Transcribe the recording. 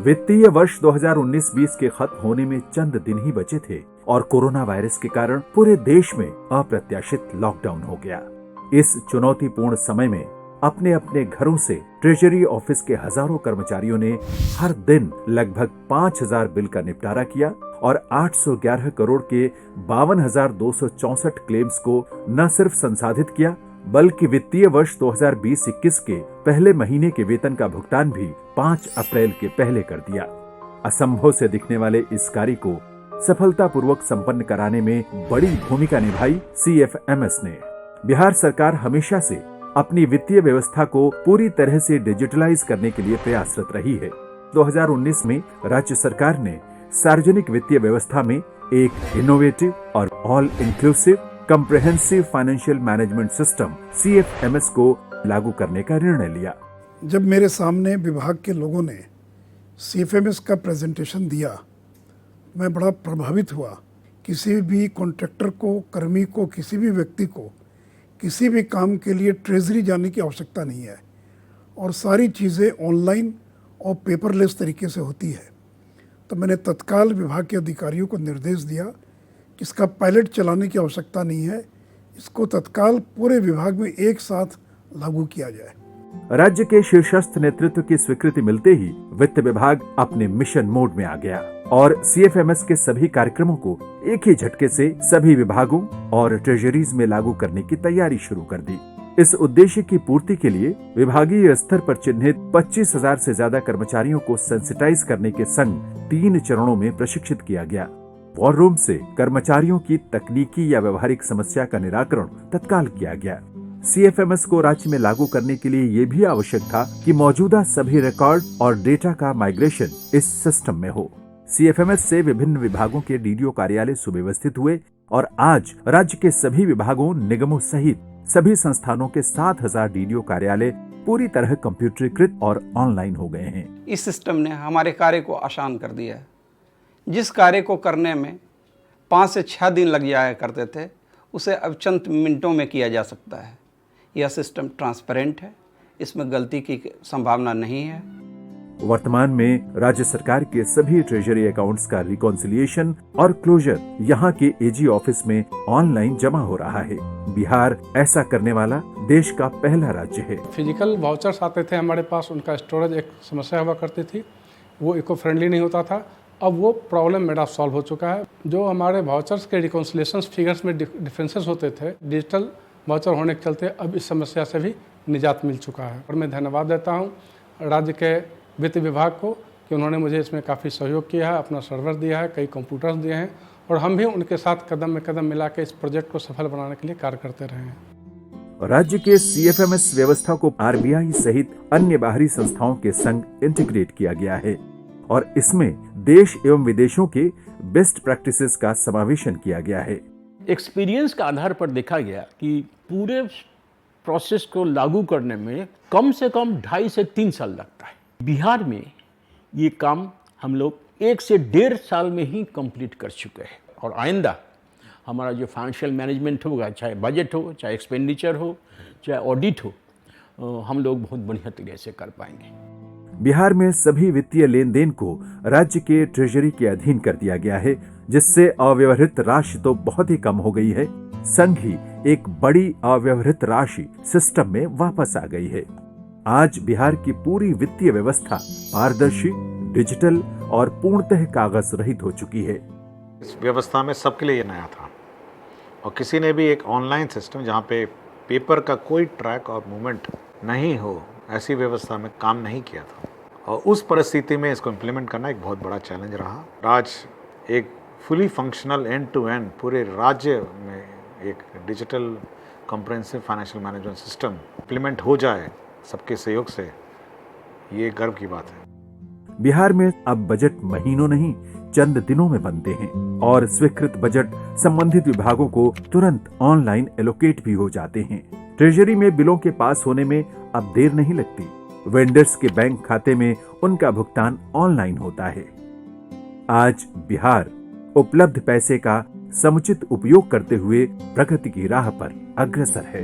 वित्तीय वर्ष 2019-20 के खत्म होने में चंद दिन ही बचे थे और कोरोना वायरस के कारण पूरे देश में अप्रत्याशित लॉकडाउन हो गया। इस चुनौतीपूर्ण समय में अपने अपने घरों से ट्रेजरी ऑफिस के हजारों कर्मचारियों ने हर दिन लगभग 5000 बिल का निपटारा किया और 811 करोड़ के 52,264 क्लेम्स को न सिर्फ संसाधित किया बल्कि वित्तीय वर्ष 2020-21 के पहले महीने के वेतन का भुगतान भी 5 अप्रैल के पहले कर दिया। असंभव से दिखने वाले इस कार्य को सफलतापूर्वक संपन्न कराने में बड़ी भूमिका निभाई सीएफएमएस ने। बिहार सरकार हमेशा से अपनी वित्तीय व्यवस्था को पूरी तरह से डिजिटलाइज करने के लिए प्रयासरत रही है। 2019 में राज्य सरकार ने सार्वजनिक वित्तीय व्यवस्था में एक इनोवेटिव और all inclusive comprehensive financial management system CFMS को लागू करने का निर्णय लिया। जब मेरे सामने विभाग के लोगों ने सीएफएमएस का प्रेजेंटेशन दिया, मैं बड़ा प्रभावित हुआ। किसी भी कॉन्ट्रैक्टर को, कर्मी को, किसी भी व्यक्ति को किसी भी काम के लिए ट्रेजरी जाने की आवश्यकता नहीं है और सारी चीज़ें ऑनलाइन और पेपरलेस तरीके से होती है। तो मैंने तत्काल विभाग के अधिकारियों को निर्देश दिया कि इसका पायलट चलाने की आवश्यकता नहीं है, इसको तत्काल पूरे विभाग में एक साथ लागू किया जाए। राज्य के शीर्षस्थ नेतृत्व की स्वीकृति मिलते ही वित्त विभाग अपने मिशन मोड में आ गया और सीएफएमएस के सभी कार्यक्रमों को एक ही झटके से सभी विभागों और ट्रेजरीज में लागू करने की तैयारी शुरू कर दी। इस उद्देश्य की पूर्ति के लिए विभागीय स्तर पर चिन्हित 25,000 से ज्यादा कर्मचारियों को सेंसिटाइज करने के संग 3 चरणों में प्रशिक्षित किया गया। वॉर रूम से कर्मचारियों की तकनीकी या व्यवहारिक समस्या का निराकरण तत्काल किया गया। सीएफएमएस को राज्य में लागू करने के लिए ये भी आवश्यक था कि मौजूदा सभी रिकॉर्ड और डेटा का माइग्रेशन इस सिस्टम में हो। सीएफएमएस से विभिन्न विभागों के डीडीओ कार्यालय सुव्यवस्थित हुए और आज राज्य के सभी विभागों, निगमों सहित सभी संस्थानों के 7,000 डीडीओ कार्यालय पूरी तरह कंप्यूटरीकृत और ऑनलाइन हो गए हैं। इस सिस्टम ने हमारे कार्य को आसान कर दिया है। जिस कार्य को करने में 5 से 6 दिन लग जाया करते थे, उसे अब चंद मिनटों में किया जा सकता है। यह सिस्टम ट्रांसपेरेंट है, इसमें गलती की संभावना नहीं है। वर्तमान में राज्य सरकार के सभी ट्रेजरी अकाउंट्स का रिकॉन्सिलिएशन और क्लोजर यहाँ के एजी ऑफिस में ऑनलाइन जमा हो रहा है। बिहार ऐसा करने वाला देश का पहला राज्य है। फिजिकल वाउचर्स आते थे हमारे पास, उनका स्टोरेज एक समस्या हुआ करती थी, वो इको फ्रेंडली नहीं होता था। अब वो प्रॉब्लम मेरा सॉल्व हो चुका है। जो हमारे वाउचर्स के रिकॉन्सिलिएशन फिगर्स में डिफरेंसेस होते थे, डिजिटल वाउचर होने के चलते अब इस समस्या से भी निजात मिल चुका है। और मैं धन्यवाद देता हूँ राज्य के वित्त विभाग को कि उन्होंने मुझे इसमें काफ़ी सहयोग किया है, अपना सर्वर दिया है, कई कंप्यूटर्स दिए हैं और हम भी उनके साथ कदम में कदम मिला के इस प्रोजेक्ट को सफल बनाने के लिए कार्य करते रहे हैं। राज्य के सीएफएमएस व्यवस्था को आरबीआई सहित अन्य बाहरी संस्थाओं के संग इंटीग्रेट किया गया है और इसमें देश एवं विदेशों के बेस्ट प्रैक्टिसेस का समावेशन किया गया है। एक्सपीरियंस के आधार पर देखा गया कि पूरे प्रोसेस को लागू करने में कम से कम 2.5 से 3 साल लगता है। बिहार में ये काम हम लोग 1 से 1.5 साल में ही कंप्लीट कर चुके हैं और आइंदा हमारा जो फाइनेंशियल मैनेजमेंट होगा, चाहे बजट हो, चाहे एक्सपेंडिचर हो, चाहे ऑडिट हो, हम लोग बहुत बढ़िया तरीके से कर पाएंगे। बिहार में सभी वित्तीय लेन देन को राज्य के ट्रेजरी के अधीन कर दिया गया है, जिससे अव्यवहृत राशि तो बहुत ही कम हो गई है, संग ही एक बड़ी अव्यवहृत राशि सिस्टम में वापस आ गई है। आज बिहार की पूरी वित्तीय व्यवस्था पारदर्शी, डिजिटल और पूर्णतः कागज रहित हो चुकी है। इस व्यवस्था में सबके लिए ये नया था और किसी ने भी एक ऑनलाइन सिस्टम जहाँ पे पेपर का कोई ट्रैक और मूवमेंट नहीं हो, ऐसी व्यवस्था में काम नहीं किया था और उस परिस्थिति में इसको इम्प्लीमेंट करना एक बहुत बड़ा चैलेंज रहा। आज एक fully functional end to end पूरे राज्य में एक digital comprehensive financial management system implement हो जाए सबके सहयोग से, ये गर्व की बात है। बिहार में अब बजट महीनों नहीं चंद दिनों में बनते हैं और स्वीकृत बजट संबंधित विभागों को तुरंत ऑनलाइन एलोकेट भी हो जाते हैं। ट्रेजरी में बिलों के पास होने में अब देर नहीं लगती। वेंडर्स के बैंक खाते में उनका भुगतान ऑनलाइन होता है। आज बिहार उपलब्ध पैसे का समुचित उपयोग करते हुए प्रगति की राह पर अग्रसर है।